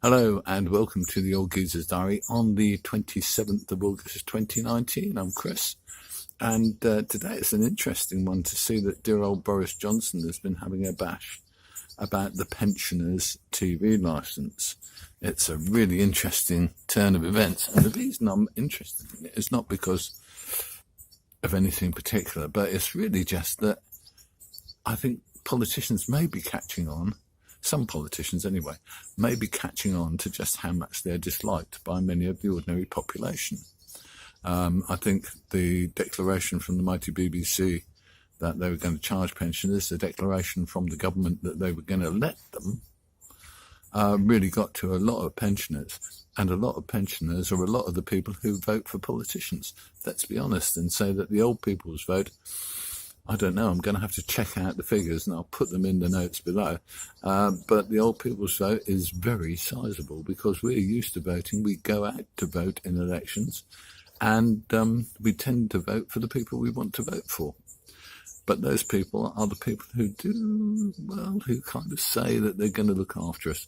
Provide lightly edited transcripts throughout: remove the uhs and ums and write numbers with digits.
Hello and welcome to the Old Geezer's Diary on the 27th of August 2019. I'm Chris, and today it's an interesting one to see that dear old Boris Johnson has been having a bash about the pensioners' TV licence. It's a really interesting turn of events, and the reason I'm interested in it is not because of anything particular, but it's really just that I think politicians may be catching on, some politicians anyway, may be catching on to just how much they're disliked by many of the ordinary population. I think the declaration from the mighty BBC that they were going to charge pensioners, the declaration from the government that they were going to let them, really got to a lot of pensioners. And a lot of pensioners are a lot of the people who vote for politicians. Let's be honest and say that the old people's vote, I don't know, I'm going to have to check out the figures and I'll put them in the notes below. But the old people's vote is very sizable because we're used to voting. We go out to vote in elections and we tend to vote for the people we want to vote for. But those people are the people who who kind of say that they're going to look after us.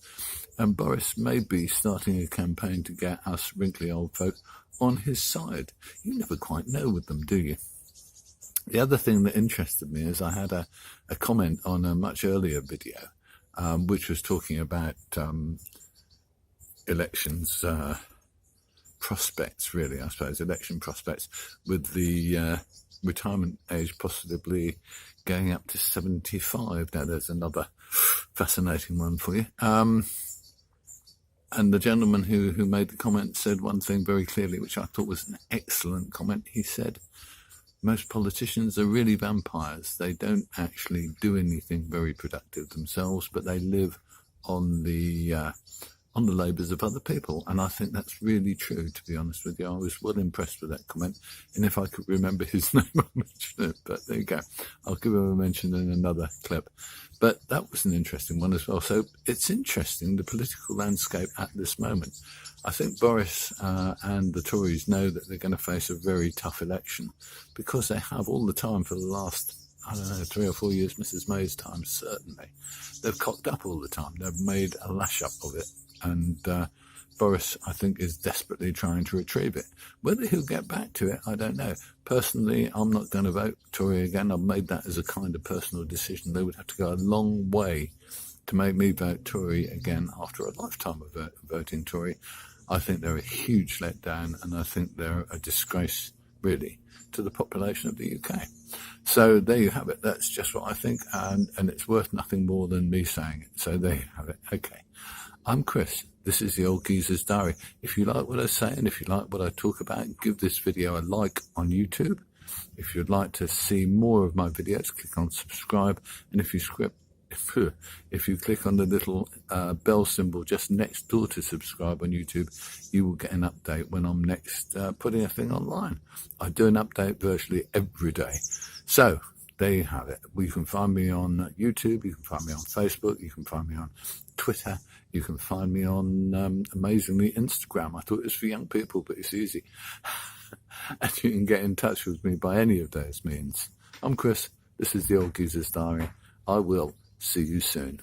And Boris may be starting a campaign to get us wrinkly old folk on his side. You never quite know with them, do you? The other thing that interested me is I had a comment on a much earlier video, which was talking about elections prospects, really, I suppose, election prospects, with the retirement age possibly going up to 75. Now, there's another fascinating one for you. And the gentleman who made the comment said one thing very clearly, which I thought was an excellent comment. He said, most politicians are really vampires. They don't actually do anything very productive themselves, but they live on the labours of other people. And I think that's really true, to be honest with you. I was well impressed with that comment. And if I could remember his name, I'll mention it. But there you go. I'll give him a mention in another clip. But that was an interesting one as well. So it's interesting, the political landscape at this moment. I think Boris and the Tories know that they're going to face a very tough election because they have all the time for the last, 3 or 4 years, Mrs May's time, certainly. They've cocked up all the time. They've made a lash up of it. And Boris, I think, is desperately trying to retrieve it. Whether he'll get back to it, I don't know. Personally, I'm not going to vote Tory again. I've made that as a kind of personal decision. They would have to go a long way to make me vote Tory again after a lifetime of voting Tory. I think they're a huge letdown, and I think they're a disgrace, really, to the population of the UK. So there you have it. That's just what I think, and it's worth nothing more than me saying it. So there you have it. Okay. I'm Chris. This is the Old Geezer's Diary. If you like what I say and if you like what I talk about, give this video a like on YouTube. If you'd like to see more of my videos, click on subscribe. And if you click on the little bell symbol just next door to subscribe on YouTube, you will get an update when I'm next putting a thing online. I do an update virtually every day. So there you have it. You can find me on YouTube, you can find me on Facebook, you can find me on Twitter, you can find me on, amazingly, Instagram. I thought it was for young people, but it's easy. And you can get in touch with me by any of those means. I'm Chris. This is the Old Geezer's Diary. I will see you soon.